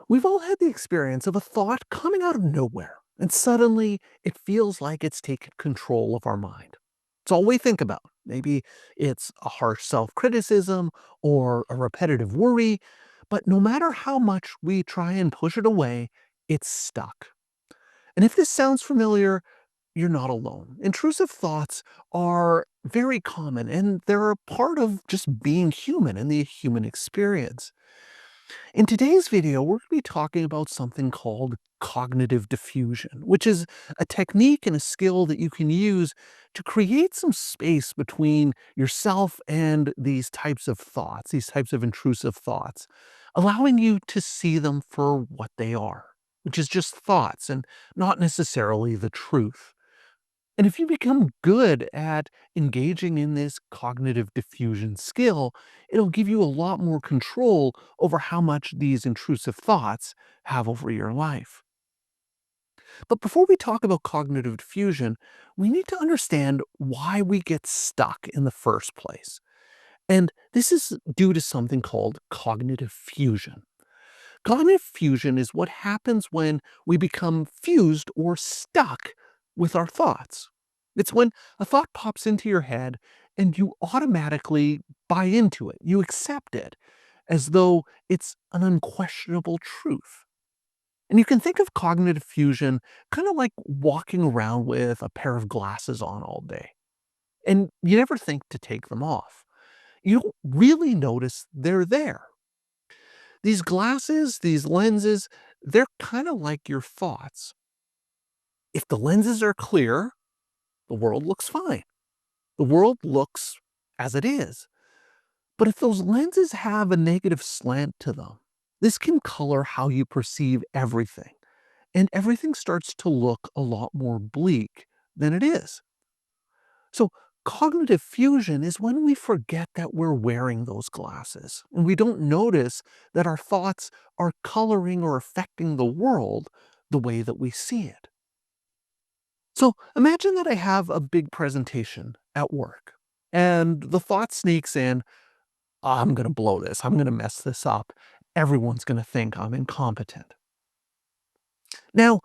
We've all had the experience of a thought coming out of nowhere, and suddenly it feels like it's taken control of our mind. It's all we think about. Maybe it's a harsh self criticism or a repetitive worry, but no matter how much we try and push it away, it's stuck. And if this sounds familiar, you're not alone. Intrusive thoughts are very common and they're a part of just being human and the human experience. In today's video, we're going to be talking about something called cognitive diffusion, which is a technique and a skill that you can use to create some space between yourself and these types of thoughts, these types of intrusive thoughts, allowing you to see them for what they are, which is just thoughts and not necessarily the truth. And if you become good at engaging in this cognitive diffusion skill, it'll give you a lot more control over how much these intrusive thoughts have over your life. But before we talk about cognitive diffusion, we need to understand why we get stuck in the first place. And this is due to something called cognitive fusion. Cognitive fusion is what happens when we become fused or stuck with our thoughts. It's when a thought pops into your head and you automatically buy into it. You accept it as though it's an unquestionable truth. And you can think of cognitive fusion kind of like walking around with a pair of glasses on all day. And you never think to take them off. You don't really notice they're there. These glasses, these lenses, they're kind of like your thoughts. If the lenses are clear, the world looks fine. The world looks as it is. But if those lenses have a negative slant to them, this can color how you perceive everything. And everything starts to look a lot more bleak than it is. So, cognitive fusion is when we forget that we're wearing those glasses and we don't notice that our thoughts are coloring or affecting the world the way that we see it. So, imagine that I have a big presentation at work and the thought sneaks in, I'm going to blow this, I'm going to mess this up. Everyone's going to think I'm incompetent. Now,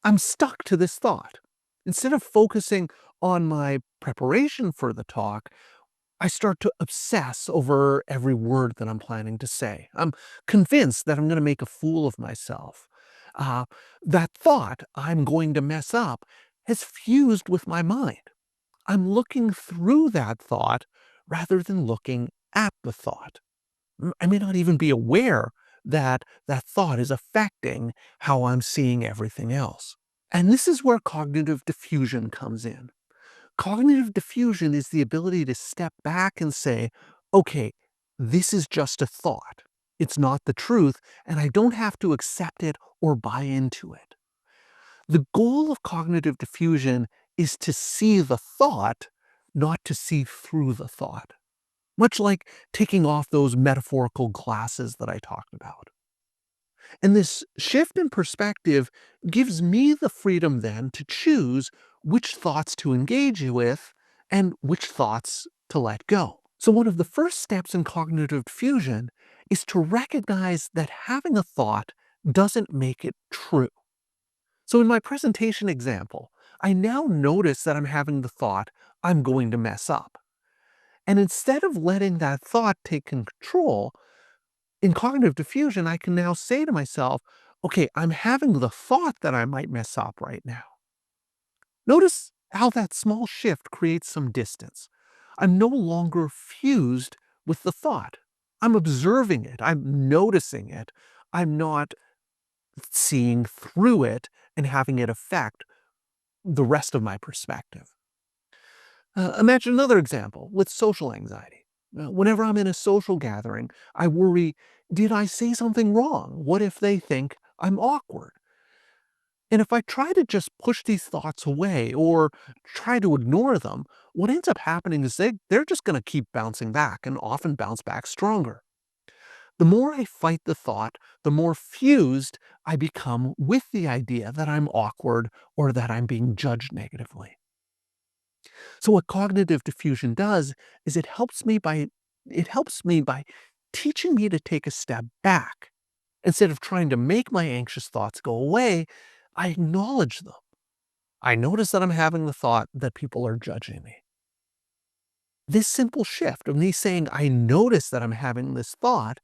I'm stuck to this thought. Instead of focusing on my preparation for the talk, I start to obsess over every word that I'm planning to say. I'm convinced that I'm going to make a fool of myself. Uh, that thought, I'm going to mess up, has fused with my mind. I'm looking through that thought rather than looking at the thought. I may not even be aware that that thought is affecting how I'm seeing everything else. And this is where cognitive diffusion comes in. Cognitive diffusion is the ability to step back and say, okay, this is just a thought. It's not the truth, and I don't have to accept it or buy into it. The goal of cognitive diffusion is to see the thought, not to see through the thought. Much like taking off those metaphorical glasses that I talked about. And this shift in perspective gives me the freedom then to choose which thoughts to engage with and which thoughts to let go. So, one of the first steps in cognitive fusion is to recognize that having a thought doesn't make it true. So, in my presentation example, I now notice that I'm having the thought, I'm going to mess up. And instead of letting that thought take control, in cognitive diffusion, I can now say to myself, okay, I'm having the thought that I might mess up right now. Notice how that small shift creates some distance. I'm no longer fused with the thought. I'm observing it. I'm noticing it. I'm not seeing through it and having it affect the rest of my perspective. Imagine another example with social anxiety. Whenever I'm in a social gathering, I worry, did I say something wrong? What if they think I'm awkward? And if I try to just push these thoughts away or try to ignore them, what ends up happening is they're just going to keep bouncing back and often bounce back stronger. The more I fight the thought, the more fused I become with the idea that I'm awkward or that I'm being judged negatively. So what cognitive diffusion does is it helps me by teaching me to take a step back Instead of trying to make my anxious thoughts go away, I acknowledge them. I notice that I'm having the thought that people are judging me. This simple shift of me saying, I notice that I'm having this thought,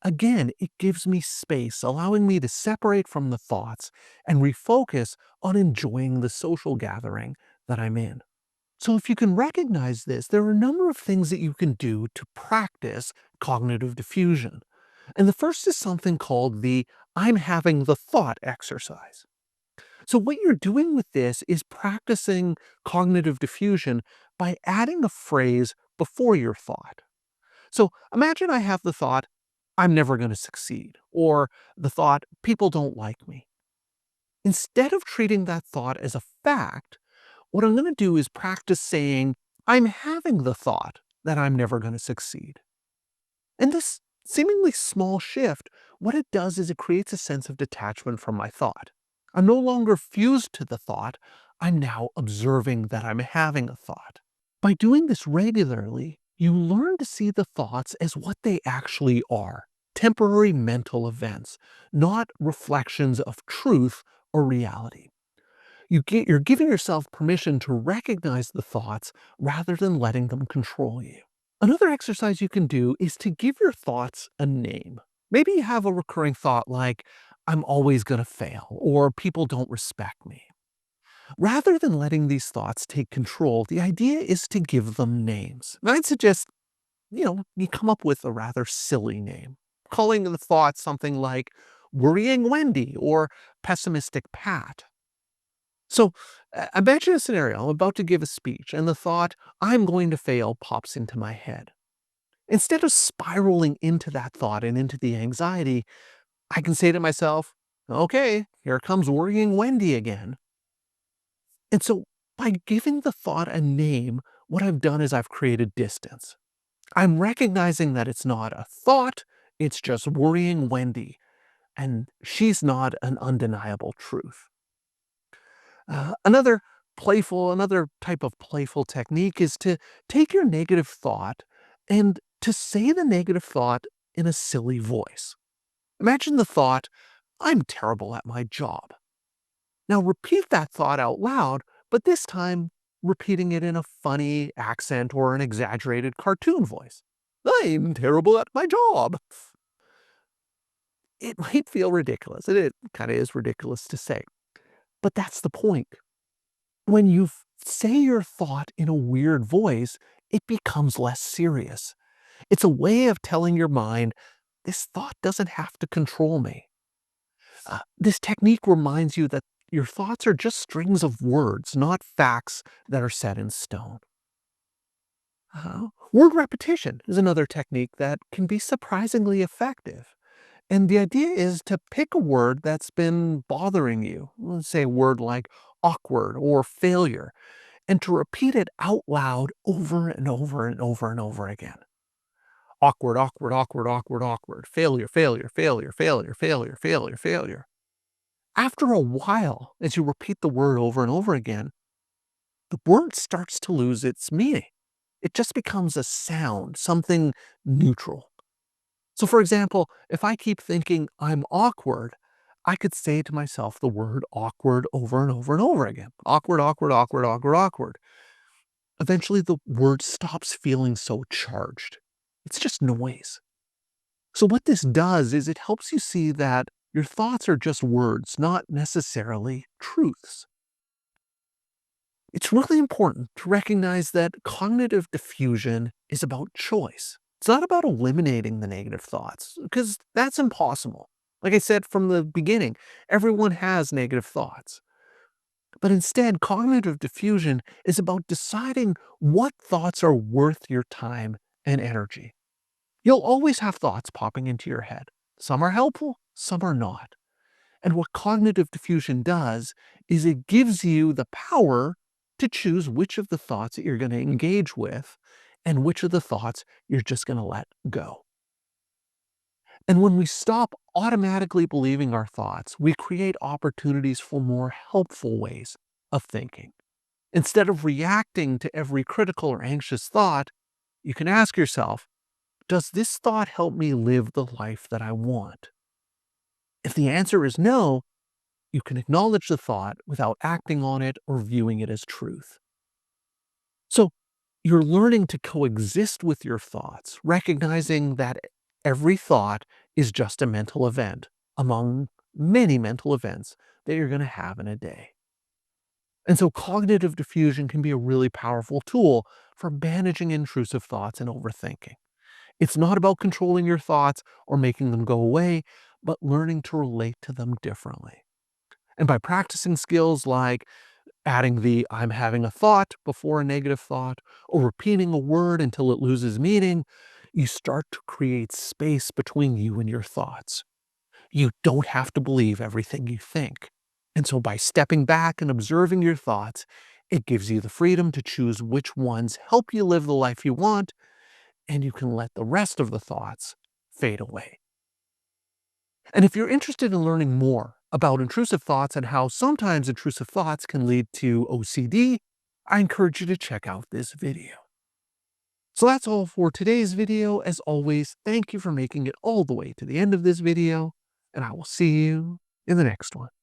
again, it gives me space, allowing me to separate from the thoughts and refocus on enjoying the social gathering that I'm in. So, if you can recognize this, there are a number of things that you can do to practice cognitive diffusion. And the first is something called the I'm having the thought exercise. So, what you're doing with this is practicing cognitive diffusion by adding a phrase before your thought. So, imagine I have the thought, I'm never going to succeed, or the thought, people don't like me. Instead of treating that thought as a fact, what I'm going to do is practice saying, I'm having the thought that I'm never going to succeed. And this seemingly small shift, what it does is it creates a sense of detachment from my thought. I'm no longer fused to the thought, I'm now observing that I'm having a thought. By doing this regularly, you learn to see the thoughts as what they actually are, temporary mental events, not reflections of truth or reality. You're giving yourself permission to recognize the thoughts rather than letting them control you. Another exercise you can do is to give your thoughts a name. Maybe you have a recurring thought like, I'm always going to fail, or people don't respect me. Rather than letting these thoughts take control, the idea is to give them names. And I'd suggest, you come up with a rather silly name, calling the thought something like worrying Wendy or pessimistic Pat. So imagine a scenario. I'm about to give a speech, and the thought, I'm going to fail, pops into my head. Instead of spiraling into that thought and into the anxiety, I can say to myself, okay, here comes worrying Wendy again. And so by giving the thought a name, what I've done is I've created distance. I'm recognizing that it's not a thought, it's just worrying Wendy, and she's not an undeniable truth. Another type of playful technique is to take your negative thought and to say the negative thought in a silly voice. Imagine the thought, I'm terrible at my job. Now repeat that thought out loud, but this time repeating it in a funny accent or an exaggerated cartoon voice. I'm terrible at my job. It might feel ridiculous, and it kind of is ridiculous to say, but that's the point. When you say your thought in a weird voice, it becomes less serious. It's a way of telling your mind, this thought doesn't have to control me. This technique reminds you that your thoughts are just strings of words, not facts that are set in stone. Word repetition is another technique that can be surprisingly effective. And the idea is to pick a word that's been bothering you. Let's say a word like awkward or failure, and to repeat it out loud over and over and over and over again. Awkward, awkward, awkward, awkward, awkward. Failure, failure, failure, failure, failure, failure, failure. After a while, as you repeat the word over and over again, the word starts to lose its meaning. It just becomes a sound, something neutral. So, for example, if I keep thinking I'm awkward, I could say to myself the word awkward over and over and over again. Awkward, awkward, awkward, awkward, awkward. Eventually, the word stops feeling so charged. It's just noise. So, what this does is it helps you see that your thoughts are just words, not necessarily truths. It's really important to recognize that cognitive diffusion is about choice. It's not about eliminating the negative thoughts, because that's impossible. Like I said from the beginning, everyone has negative thoughts. But instead, cognitive diffusion is about deciding what thoughts are worth your time and energy. You'll always have thoughts popping into your head. Some are helpful, some are not. And what cognitive diffusion does is it gives you the power to choose which of the thoughts that you're going to engage with and which of the thoughts you're just going to let go. And when we stop automatically believing our thoughts, we create opportunities for more helpful ways of thinking. Instead of reacting to every critical or anxious thought, you can ask yourself, does this thought help me live the life that I want? the answer is no, you can acknowledge the thought without acting on it or viewing it as truth. So you're learning to coexist with your thoughts, recognizing that every thought is just a mental event among many mental events that you're going to have in a day. And so cognitive diffusion can be a really powerful tool for managing intrusive thoughts and overthinking. It's not about controlling your thoughts or making them go away, but learning to relate to them differently. And by practicing skills like adding the "I'm having a thought" before a negative thought, or repeating a word until it loses meaning, you start to create space between you and your thoughts. You don't have to believe everything you think. And so by stepping back and observing your thoughts, it gives you the freedom to choose which ones help you live the life you want, and you can let the rest of the thoughts fade away. And if you're interested in learning more about intrusive thoughts and how sometimes intrusive thoughts can lead to OCD, I encourage you to check out this video. So that's all for today's video. As always, thank you for making it all the way to the end of this video, and I will see you in the next one.